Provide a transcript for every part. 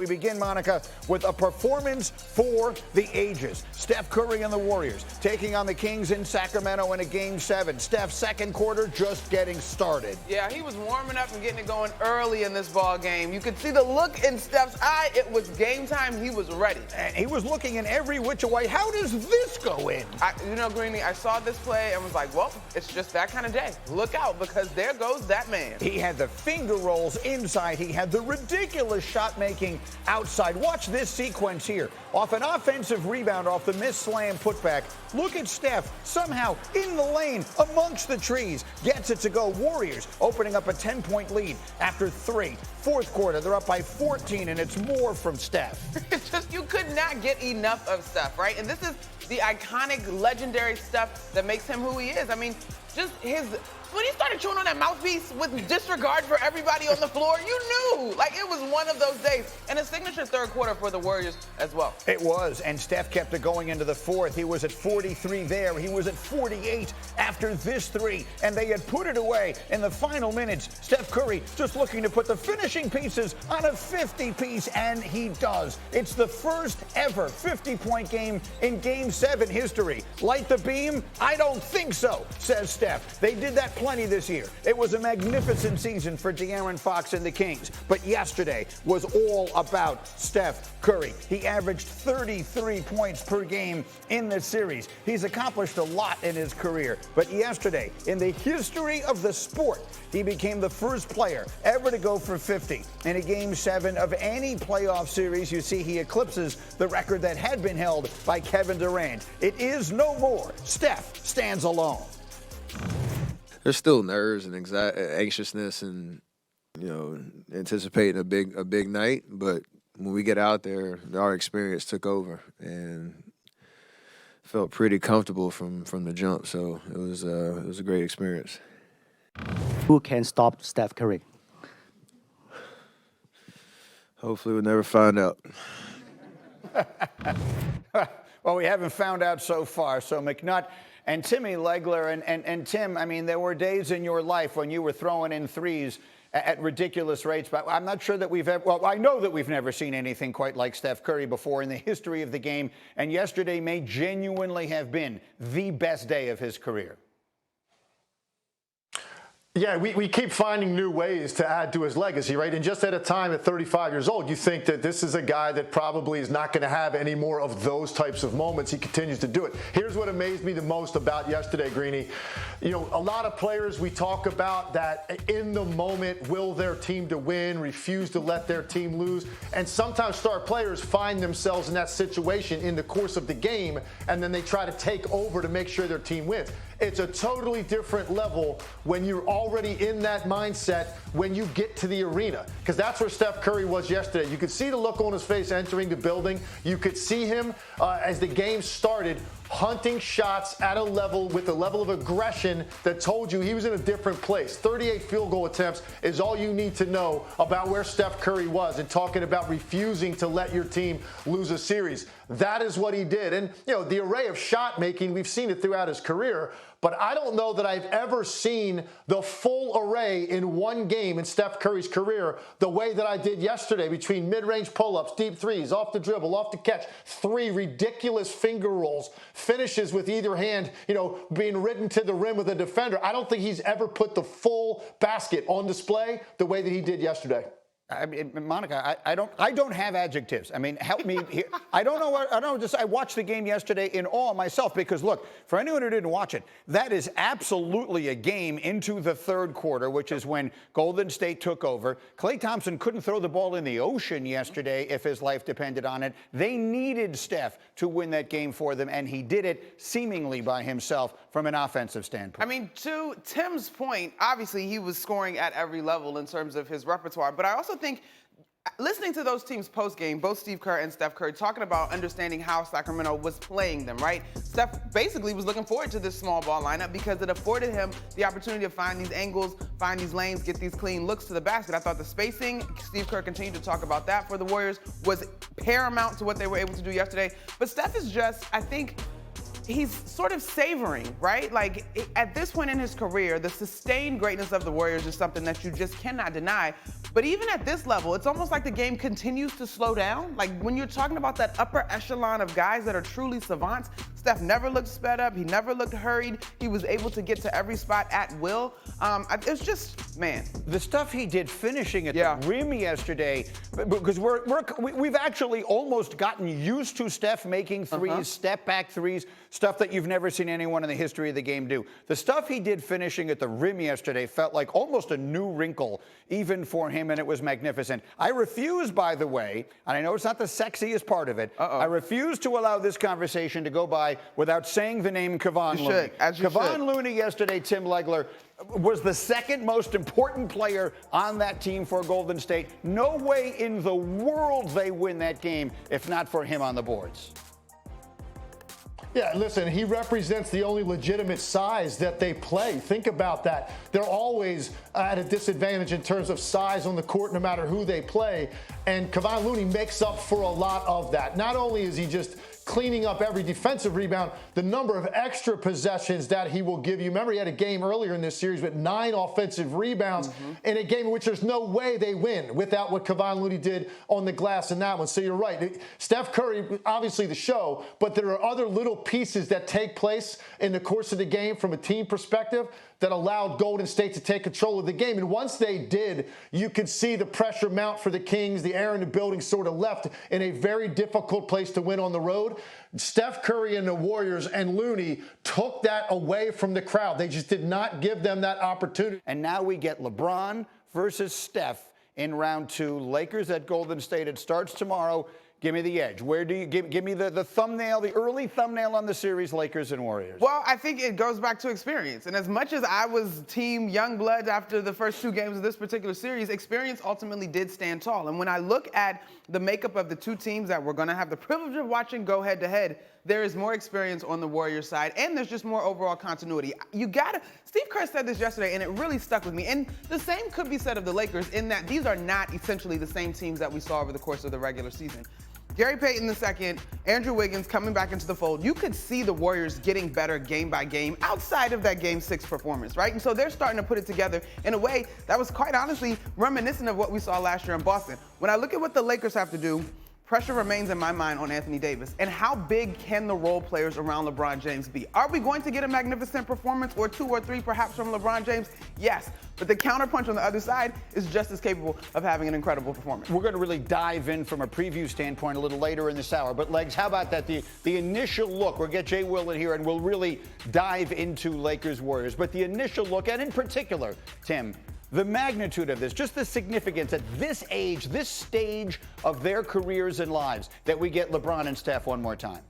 We begin, Monica, with a performance for the ages. Steph Curry and the Warriors taking on the Kings in Sacramento in a Game 7. Steph's second quarter just getting started. Yeah, he was warming up and getting it going early in this ball game. You could see the look in Steph's eye. It was game time. He was ready. And he was looking in every which way. How does this go in? Greeny, I saw this play and was like, well, it's just that kind of day. Look out, because there goes that man. He had the finger rolls inside. He had the ridiculous shot making outside. Watch this sequence here. Off an offensive rebound off the missed slam putback. Look at Steph somehow in the lane amongst the trees. Gets it to go. Warriors opening up a 10-point lead after 3. Fourth quarter, they're up by 14, and it's more from Steph. It's just, you could not get enough of Steph, right? And this is the iconic, legendary stuff that makes him who he is. I mean, just when he started chewing on that mouthpiece with disregard for everybody on the floor, you knew. Like, it was one of those days. And a signature third quarter for the Warriors as well. It was, and Steph kept it going into the fourth. He was at 43 there. He was at 48 after this 3, and they had put it away in the final minutes. Steph Curry just looking to put the finishing pieces on a 50-piece, and he does. It's the first ever 50-point game in Game 7 history. Light the beam? I don't think so, says Steph. They did that plenty this year. It was a magnificent season for De'Aaron Fox and the Kings, but yesterday was all about Steph Curry. He averaged 33 points per game in this series. He's accomplished a lot in his career, but yesterday, in the history of the sport, he became the first player ever to go for 50 in a Game 7 of any playoff series. You see, he eclipses the record that had been held by Kevin Durant. It is no more. Steph stands alone. There's still nerves and anxiousness and, anticipating a big night. But when we get out there, our experience took over and felt pretty comfortable from the jump. So it was a great experience. Who can stop Steph Curry? Hopefully we'll never find out. Well, we haven't found out so far. So McNutt and Timmy Legler, and Tim, I mean, there were days in your life when you were throwing in threes at ridiculous rates, but I'm not sure that we've ever, well, I know that we've never seen anything quite like Steph Curry before in the history of the game, and yesterday may genuinely have been the best day of his career. Yeah, we keep finding new ways to add to his legacy, right? And just at a time at 35 years old, you think that this is a guy that probably is not going to have any more of those types of moments. He continues to do it. Here's what amazed me the most about yesterday, Greeny. A lot of players we talk about that in the moment will their team to win, refuse to let their team lose. And sometimes star players find themselves in that situation in the course of the game, and then they try to take over to make sure their team wins. It's a totally different level when you're already in that mindset when you get to the arena, because that's where Steph Curry was yesterday. You could see the look on his face entering the building. You could see him as the game started hunting shots at a level with a level of aggression that told you he was in a different place. 38 field goal attempts is all you need to know about where Steph Curry was, and talking about refusing to let your team lose a series. That is what he did. And, the array of shot making, we've seen it throughout his career, but I don't know that I've ever seen the full array in one game in Steph Curry's career the way that I did yesterday, between mid-range pull-ups, deep threes, off the dribble, off the catch, 3 ridiculous finger rolls, finishes with either hand, being ridden to the rim with a defender. I don't think he's ever put the full basket on display the way that he did yesterday. I mean, Monica, I don't have adjectives. I mean, help me here. I don't know. I watched the game yesterday in awe myself, because look, for anyone who didn't watch it, that is absolutely a game into the third quarter, which is when Golden State took over. Klay Thompson couldn't throw the ball in the ocean yesterday if his life depended on it. They needed Steph to win that game for them, and he did it seemingly by himself from an offensive standpoint. I mean, to Tim's point, obviously he was scoring at every level in terms of his repertoire, but I also think listening to those teams post-game, both Steve Kerr and Steph Curry, talking about understanding how Sacramento was playing them, right? Steph basically was looking forward to this small ball lineup because it afforded him the opportunity to find these angles, find these lanes, get these clean looks to the basket. I thought the spacing, Steve Kerr continued to talk about that for the Warriors, was paramount to what they were able to do yesterday. But Steph is just, I think, he's sort of savoring, right? Like, at this point in his career, the sustained greatness of the Warriors is something that you just cannot deny. But even at this level, it's almost like the game continues to slow down. Like when you're talking about that upper echelon of guys that are truly savants, Steph never looked sped up. He never looked hurried. He was able to get to every spot at will. It's just, man. The stuff he did finishing at the rim yesterday, because we've actually almost gotten used to Steph making threes, step-back threes, stuff that you've never seen anyone in the history of the game do. The stuff he did finishing at the rim yesterday felt like almost a new wrinkle, even for him, and it was magnificent. I refuse, by the way, and I know it's not the sexiest part of it, I refuse to allow this conversation to go by without saying the name Kevon Looney. Kevon Looney yesterday, Tim Legler, was the second most important player on that team for Golden State. No way in the world they win that game if not for him on the boards. Yeah, listen, he represents the only legitimate size that they play. Think about that. They're always at a disadvantage in terms of size on the court, no matter who they play. And Kevon Looney makes up for a lot of that. Not only is he just cleaning up every defensive rebound, the number of extra possessions that he will give you. Remember, he had a game earlier in this series with 9 offensive rebounds in a game in which there's no way they win without what Kevon Looney did on the glass in that one. So you're right. Steph Curry, obviously the show, but there are other little pieces that take place in the course of the game from a team perspective that allowed Golden State to take control of the game. And once they did, you could see the pressure mount for the Kings. The air in the building sort of left in a very difficult place to win on the road. Steph Curry and the Warriors and Looney took that away from the crowd. They just did not give them that opportunity. And now we get LeBron versus Steph in round 2. Lakers at Golden State. It starts tomorrow. Give me the edge. Where do you give me the thumbnail, the early thumbnail on the series, Lakers and Warriors? Well, I think it goes back to experience. And as much as I was team Youngblood after the first 2 games of this particular series, experience ultimately did stand tall. And when I look at the makeup of the 2 teams that we're going to have the privilege of watching go head-to-head, there is more experience on the Warriors side, and there's just more overall continuity. Steve Kerr said this yesterday, and it really stuck with me. And the same could be said of the Lakers in that these are not essentially the same teams that we saw over the course of the regular season. Gary Payton II, Andrew Wiggins coming back into the fold. You could see the Warriors getting better game by game outside of that Game 6 performance, right? And so they're starting to put it together in a way that was quite honestly reminiscent of what we saw last year in Boston. When I look at what the Lakers have to do, pressure remains in my mind on Anthony Davis. And how big can the role players around LeBron James be? Are we going to get a magnificent performance or 2 or 3 perhaps from LeBron James? Yes. But the counterpunch on the other side is just as capable of having an incredible performance. We're going to really dive in from a preview standpoint a little later in this hour. But, Legs, how about that? The initial look, we'll get JWill in here and we'll really dive into Lakers-Warriors. But the initial look, and in particular, Tim, the magnitude of this, just the significance at this age, this stage of their careers and lives, that we get LeBron and Steph one more time.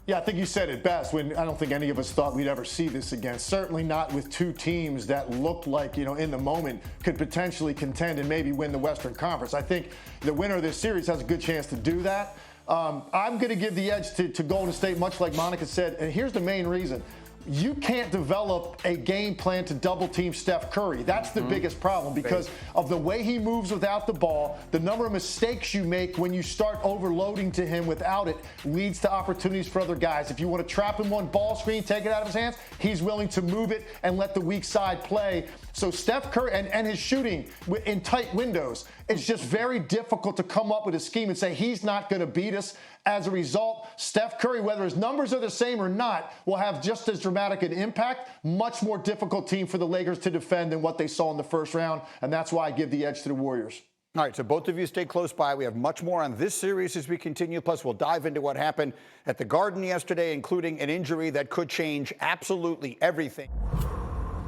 Yeah, I think you said it best when I don't think any of us thought we'd ever see this again. Certainly not with 2 teams that looked like, in the moment could potentially contend and maybe win the Western Conference. I think the winner of this series has a good chance to do that. I'm going to give the edge to Golden State, much like Monica said, and here's the main reason. You can't develop a game plan to double team Steph Curry. That's the biggest problem because of the way he moves without the ball. The number of mistakes you make when you start overloading to him without it leads to opportunities for other guys. If you want to trap him on ball screen, take it out of his hands, he's willing to move it and let the weak side play. So Steph Curry and his shooting in tight windows, it's just very difficult to come up with a scheme and say he's not going to beat us. As a result, Steph Curry, whether his numbers are the same or not, will have just as dramatic an impact. Much more difficult team for the Lakers to defend than what they saw in the first round, and that's why I give the edge to the Warriors. All right, so both of you stay close by. We have much more on this series as we continue. Plus, we'll dive into what happened at the Garden yesterday, including an injury that could change absolutely everything.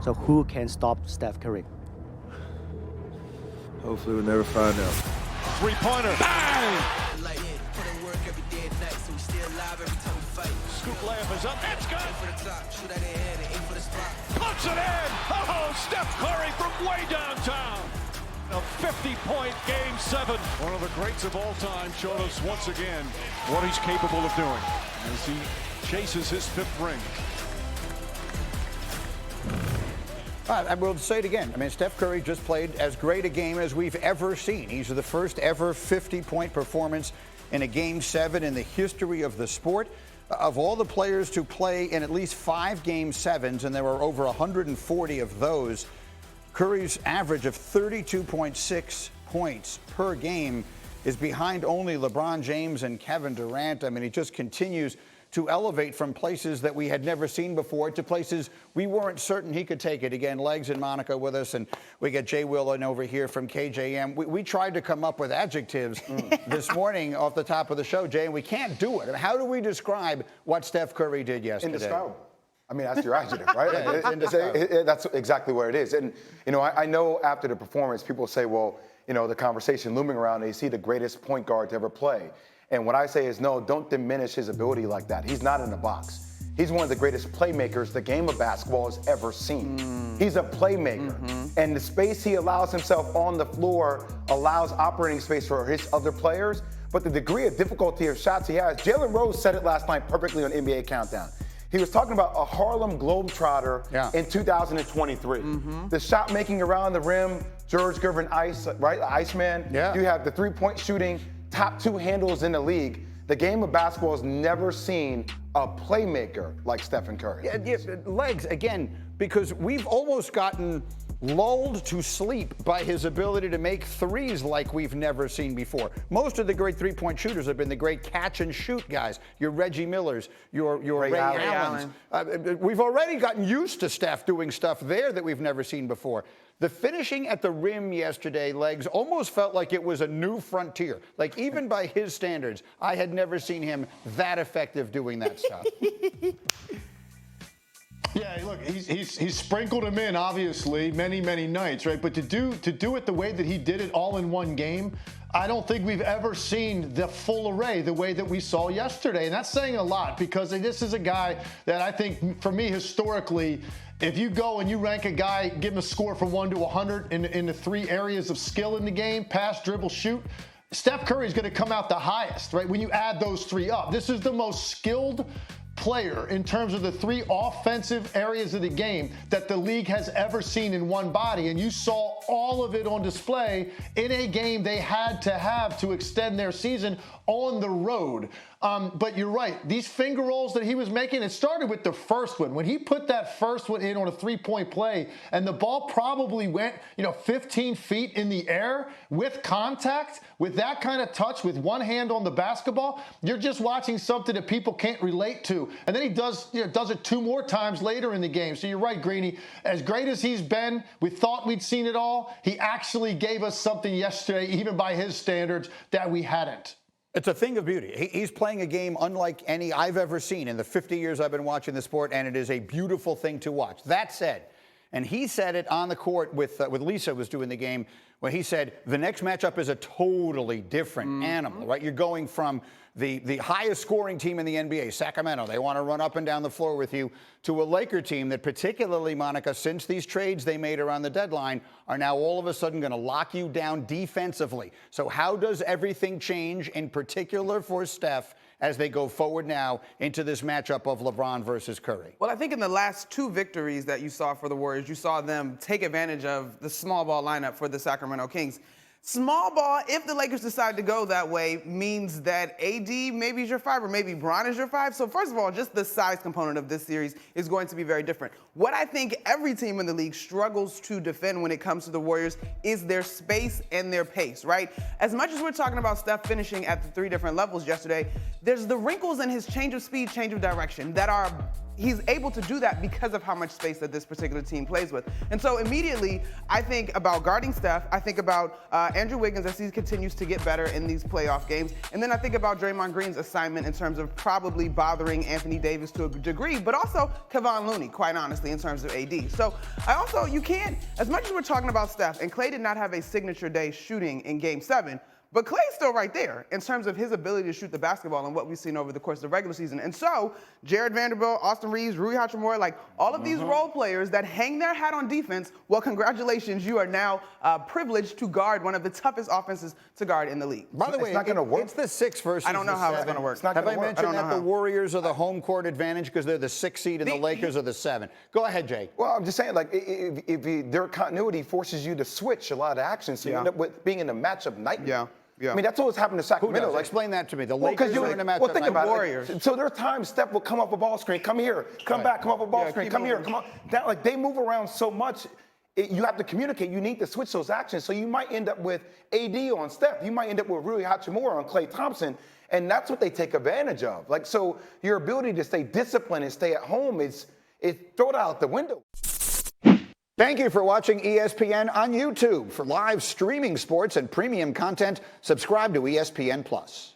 So who can stop Steph Curry? Hopefully we'll never find out. 3-pointer. Bang! Scoop layup is up. It's good. Puts it in. Oh, Steph Curry from way downtown. A 50-point Game 7. One of the greats of all time showed us once again what he's capable of doing as he chases his 5th ring. I will say it again. I mean, Steph Curry just played as great a game as we've ever seen. He's the first ever 50-point performance in a Game 7 in the history of the sport. Of all the players to play in at least 5 Game 7s, and there were over 140 of those, Curry's average of 32.6 points per game is behind only LeBron James and Kevin Durant. I mean, he just continues to elevate from places that we had never seen before to places we weren't certain he could take it. Again, Legs and Monica with us, and we got JWill in over here from KJM. We tried to come up with adjectives this morning off the top of the show, Jay, and we can't do it. How do we describe what Steph Curry did yesterday? Indescribable. I mean, that's your adjective, right? Yeah, that's exactly what it is. And, you know, I know after the performance, people say, well, you know, the conversation looming around, they see the greatest point guard to ever play. And what I say is, no, don't diminish his ability like that. He's not in the box. He's one of the greatest playmakers the game of basketball has ever seen. He's a playmaker. And the space he allows himself on the floor allows operating space for his other players. But the degree of difficulty of shots he has, Jalen Rose said it last night perfectly on NBA Countdown. He was talking about a Harlem Globetrotter in 2023. The shot making around the rim, George Gervin Ice, right? The Iceman. Yeah. You have the three-point shooting, top 2 handles in the league. The game of basketball has never seen a playmaker like Stephen Curry. Yeah, Legs, again, because we've almost gotten lulled to sleep by his ability to make threes like we've never seen before. Most of the great three-point shooters have been the great catch-and-shoot guys. Your Reggie Millers, your Ray Allens. We've already gotten used to Steph doing stuff there that we've never seen before. The finishing at the rim yesterday, Legs, almost felt like it was a new frontier. Like, even by his standards, I had never seen him that effective doing that stuff. Yeah, look, he's sprinkled him in, obviously, many nights, right? But to do it the way that he did it all in one game, I don't think we've ever seen the full array the way that we saw yesterday. And that's saying a lot, because this is a guy that I think, for me, historically, if you go and you rank a guy, give him a score from 1 to 100 in the 3 areas of skill in the game, pass, dribble, shoot, Steph Curry is going to come out the highest, right? When you add those 3 up. This is the most skilled player in terms of the 3 offensive areas of the game that the league has ever seen in one body, and you saw all of it on display in a game they had to have to extend their season on the road. But you're right, these finger rolls that he was making, it started with the first one. When he put that first one in on a 3-point play, and the ball probably went 15 feet in the air with contact, with that kind of touch, with one hand on the basketball, you're just watching something that people can't relate to. And then he does it 2 more times later in the game. So you're right, Greeny. As great as he's been, we thought we'd seen it all. He actually gave us something yesterday, even by his standards, that we hadn't. It's a thing of beauty. He's playing a game unlike any I've ever seen in the 50 years I've been watching the sport, and it is a beautiful thing to watch. That said, and he said it on the court with Lisa was doing the game, when he said the next matchup is a totally different animal, right? You're going from the highest scoring team in the NBA, Sacramento. They want to run up and down the floor with you, to a Laker team that, particularly, Monica, since these trades they made around the deadline, are now all of a sudden going to lock you down defensively. So how does everything change, in particular for Steph, as they go forward now into this matchup of LeBron versus Curry? Well, I think in the last 2 victories that you saw for the Warriors, you saw them take advantage of the small ball lineup for the Sacramento Kings. Small ball, if the Lakers decide to go that way, means that AD maybe is your 5 or maybe Bron is your 5. So first of all, just the size component of this series is going to be very different. What I think every team in the league struggles to defend when it comes to the Warriors is their space and their pace, right? As much as we're talking about Steph finishing at the 3 different levels yesterday, there's the wrinkles in his change of speed, change of direction that are he's able to do that because of how much space that this particular team plays with. And so immediately, I think about guarding Steph. I think about Andrew Wiggins as he continues to get better in these playoff games. And then I think about Draymond Green's assignment in terms of probably bothering Anthony Davis to a degree, but also Kevon Looney, quite honestly, in terms of AD. So you can't, as much as we're talking about Steph, and Klay did not have a signature day shooting in Game 7, but Klay's still right there in terms of his ability to shoot the basketball and what we've seen over the course of the regular season. And so, Jared Vanderbilt, Austin Reeves, Rui Hachimura, like all of these role players that hang their hat on defense, well, congratulations, you are now privileged to guard one of the toughest offenses to guard in the league. By the way, it's not going to work. It's the 6 versus I don't know how it's going to work. Have I mentioned that the Warriors are the home court advantage because they're the 6 seed and the Lakers are the 7? Go ahead, Jay. Well, I'm just saying, like, if their continuity forces you to switch a lot of action, so you end up with being in a matchup nightmare. Yeah. I mean, that's always happened to Sacramento. Like, explain that to me. The Lakers are in a matchup. Well, think about Warriors. it. So there are times Steph will come up a ball screen, come here, come back, come up a ball screen, come here, come on. Like, they move around so much. you have to communicate. You need to switch those actions. So you might end up with AD on Steph. You might end up with Rui Hachimura on Klay Thompson. And that's what they take advantage of. Like, so your ability to stay disciplined and stay at home is throw it out the window. Thank you for watching ESPN on YouTube. For live streaming sports and premium content, subscribe to ESPN+.